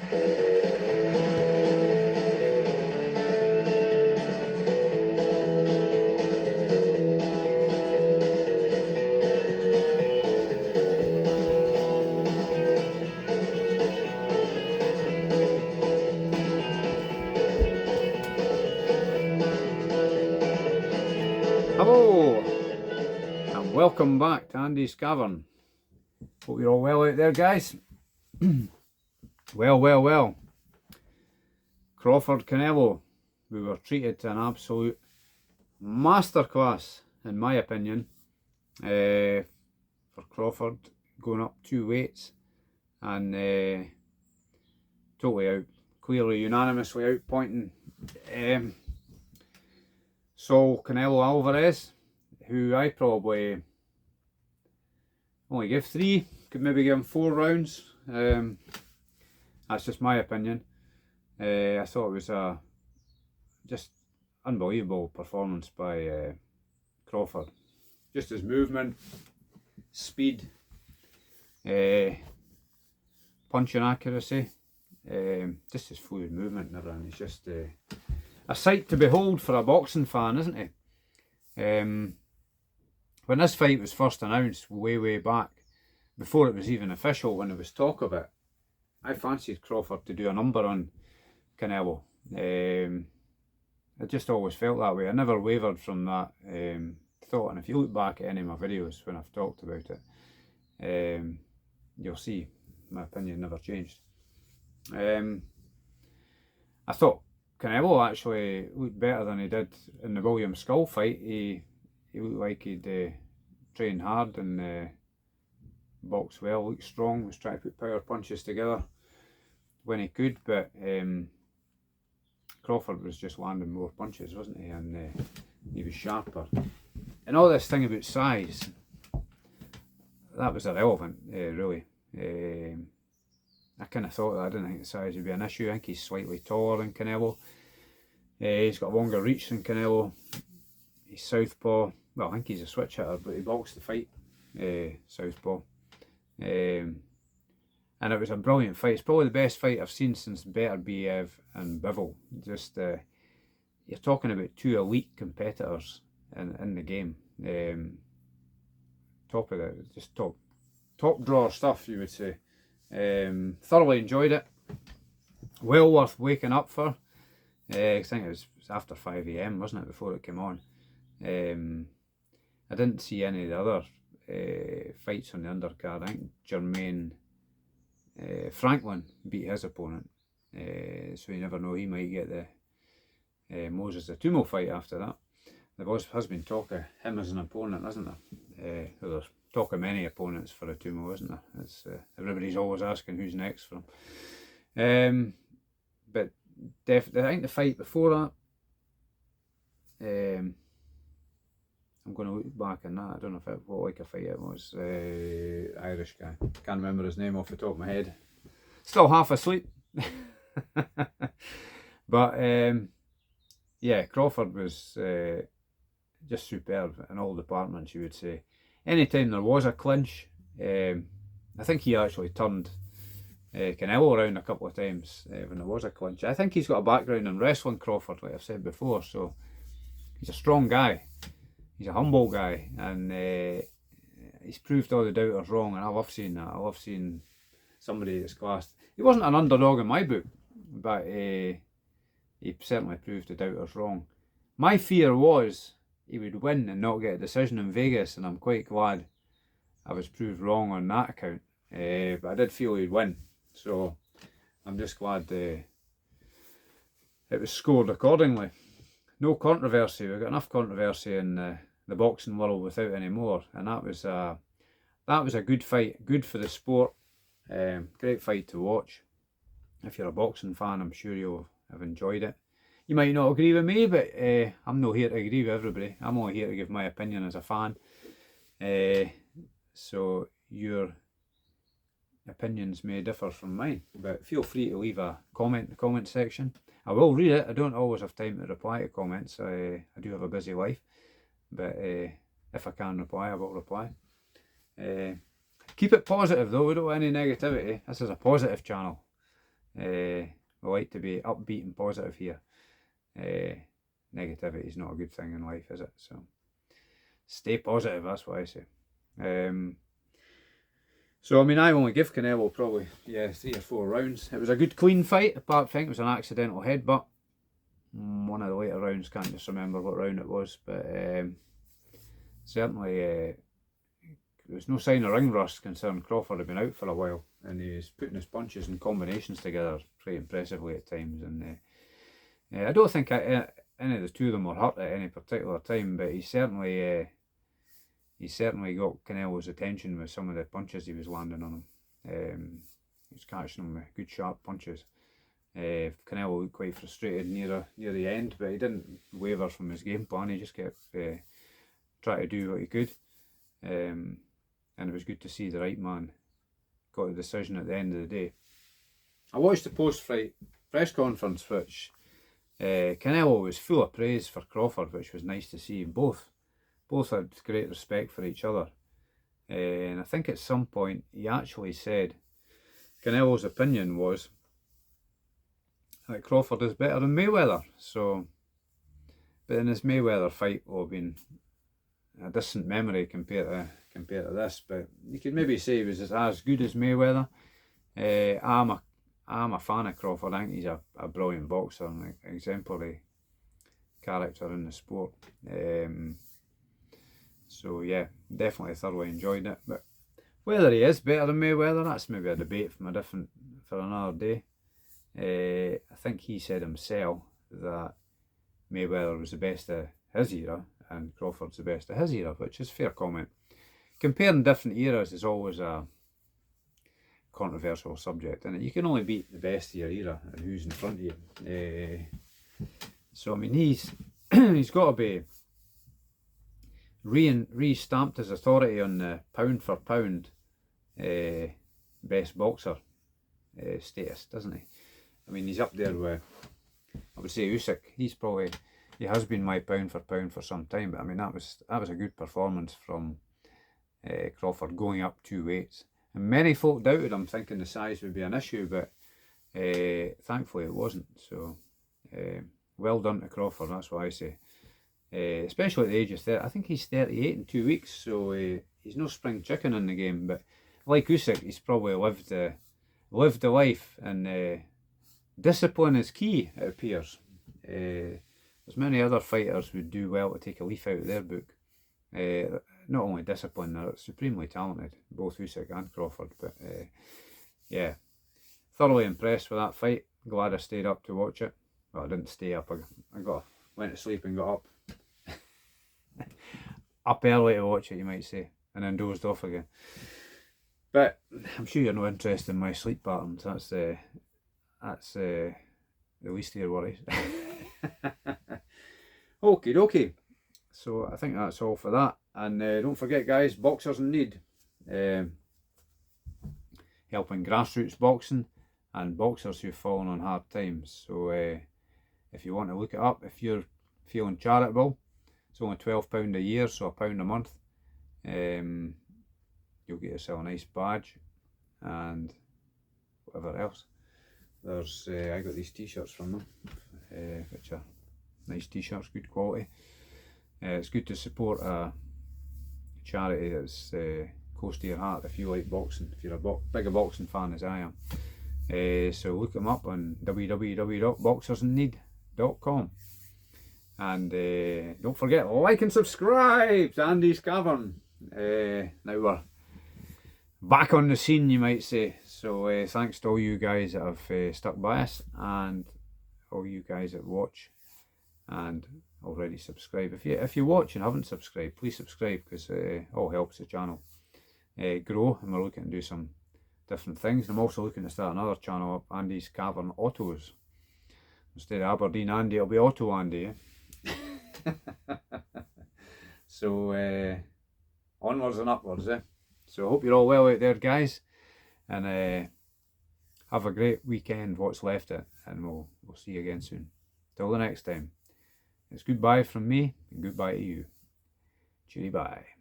Hello, and welcome back to Andy's Cavern. Hope you're all well out there, guys. Well. Crawford Canelo. We were treated to an absolute masterclass, in my opinion, for Crawford, going up 2 weights and totally out, clearly unanimously outpointing Saul Canelo Alvarez, who I probably only give 3, could maybe give him 4 rounds. That's just my opinion. I thought it was a just unbelievable performance by Crawford. Just his movement, speed, punching accuracy, just his fluid movement and everything. He's just a sight to behold for a boxing fan, isn't he? When this fight was first announced way back, before it was even official, when there was talk of it, I fancied Crawford to do a number on Canelo. I just always felt that way. I never wavered from that thought, and if you look back at any of my videos when I've talked about it, you'll see my opinion never changed. I thought Canelo actually looked better than he did in the William Skull fight. He looked like he'd trained hard and boxed well, looked strong, was trying to put power punches together when he could, but Crawford was just landing more punches, wasn't he? And he was sharper. And all this thing about size, that was irrelevant, really. I kind of thought that. I didn't think the size would be an issue. I think he's slightly taller than Canelo. He's got a longer reach than Canelo. He's southpaw. Well, I think he's a switch hitter, but he boxed the fight southpaw. And it was a brilliant fight. It's probably the best fight I've seen since Beterbiev and Bivol. Just you're talking about 2 elite competitors in the game. Top of it, just top drawer stuff, you would say. Thoroughly enjoyed it. Well worth waking up for. I think it was after 5 AM, wasn't it, before it came on. I didn't see any of the other fights on the undercard. I think Jermaine Franklin beat his opponent, so you never know, he might get the Moses Atumo fight after that. There has been talk of him as an opponent, hasn't there? There's talk of many opponents for Atumo, isn't there? It's, everybody's always asking who's next for him. But definitely, I think the fight before that, I'm going to look back on that. I don't know if what like a fight it was. Irish guy. Can't remember his name off the top of my head. Still half asleep. But yeah, Crawford was just superb in all departments, you would say. Anytime there was a clinch, I think he actually turned Canelo around a couple of times when there was a clinch. I think he's got a background in wrestling, Crawford, like I've said before, so he's a strong guy. He's a humble guy, and he's proved all the doubters wrong, and I love seeing that. I love seeing somebody that's classed. He wasn't an underdog in my book, but he certainly proved the doubters wrong. My fear was he would win and not get a decision in Vegas, and I'm quite glad I was proved wrong on that account. But I did feel he'd win, so I'm just glad it was scored accordingly. No controversy. We've got enough controversy in the boxing world without any more, and that was a good fight, good for the sport. Great fight to watch. If you're a boxing fan, I'm sure you'll have enjoyed it. You might not agree with me, but I'm not here to agree with everybody. I'm only here to give my opinion as a fan. So your opinions may differ from mine, but feel free to leave a comment in the comment section. I will read it. I don't always have time to reply to comments. I do have a busy life, but if I can reply, I will reply. Keep it positive though. We don't want any negativity. This is a positive channel. We like to be upbeat and positive here. Negativity is not a good thing in life, is it? So stay positive, that's what I say. So I mean, I only give Canelo probably 3 or 4 rounds. It was a good clean fight, apart from I think it was an accidental headbutt. One of the later rounds, can't just remember what round it was, but certainly there was no sign of ring rust concerning Crawford had been out for a while, and he was putting his punches and combinations together pretty impressively at times. And I don't think any of the two of them were hurt at any particular time, but he certainly got Canelo's attention with some of the punches he was landing on him. He was catching him with good sharp punches. Canelo looked quite frustrated near the end, but he didn't waver from his game plan. He just kept trying to do what he could, and it was good to see the right man got the decision at the end of the day. I watched the post-fight press conference, which Canelo was full of praise for Crawford, which was nice to see. Both had great respect for each other, and I think at some point he actually said Canelo's opinion was that Crawford is better than Mayweather. So, but in his Mayweather fight will have been a distant memory compared to this. But you could maybe say he was as good as Mayweather. I'm a fan of Crawford. I think he's a brilliant boxer and an exemplary character in the sport. So yeah, definitely thoroughly enjoyed it. But whether he is better than Mayweather, that's maybe a debate for another day. I think he said himself that Mayweather was the best of his era and Crawford's the best of his era, which is a fair comment. Comparing different eras is always a controversial subject, and you can only beat the best of your era and who's in front of you. So I mean, he's got to be re-stamped his authority on the pound for pound best boxer status, doesn't he? I mean, he's up there with, I would say, Usyk. He has been my pound for some time, but I mean, that was a good performance from Crawford, going up 2 weights. And many folk doubted him, thinking the size would be an issue, but thankfully it wasn't. So well done to Crawford, that's what I say. Especially at the age of 30. I think he's 38 in 2 weeks, so he's no spring chicken in the game. But like Usyk, he's probably lived the life, and discipline is key, it appears. There's many other fighters would do well to take a leaf out of their book. Not only discipline, they're supremely talented, both Usyk and Crawford. But yeah, thoroughly impressed with that fight. Glad I stayed up to watch it. Well, I didn't stay up. I went to sleep and got up. Up early to watch it, you might say, and then dozed off again. But I'm sure you're not interested in my sleep patterns. That's the least of your worries. Okie dokie. So I think that's all for that. And don't forget, guys, Boxers in Need, helping grassroots boxing and boxers who've fallen on hard times. So if you want to look it up, if you're feeling charitable, it's only £12 a year, so £1 a month. You'll get yourself a nice badge and whatever else. There's I got these t-shirts from them, which are nice t-shirts, good quality. It's good to support a charity that's close to your heart if you like boxing, if you're a big boxing fan as I am. So look them up on www.boxersinneed.com. And don't forget, like and subscribe to Andy's Cavern. Now we're back on the scene, you might say. So thanks to all you guys that have stuck by us, and all you guys that watch and already subscribe. If you watch and haven't subscribed, please subscribe, because it all helps the channel grow, and we're looking to do some different things. I'm also looking to start another channel up, Andy's Cavern Autos. Instead of Aberdeen Andy, it'll be Auto Andy. So onwards and upwards. So I hope you're all well out there, guys, and have a great weekend, what's left it, and we'll see you again soon. Till the next time, it's goodbye from me and goodbye to you. Cheery bye.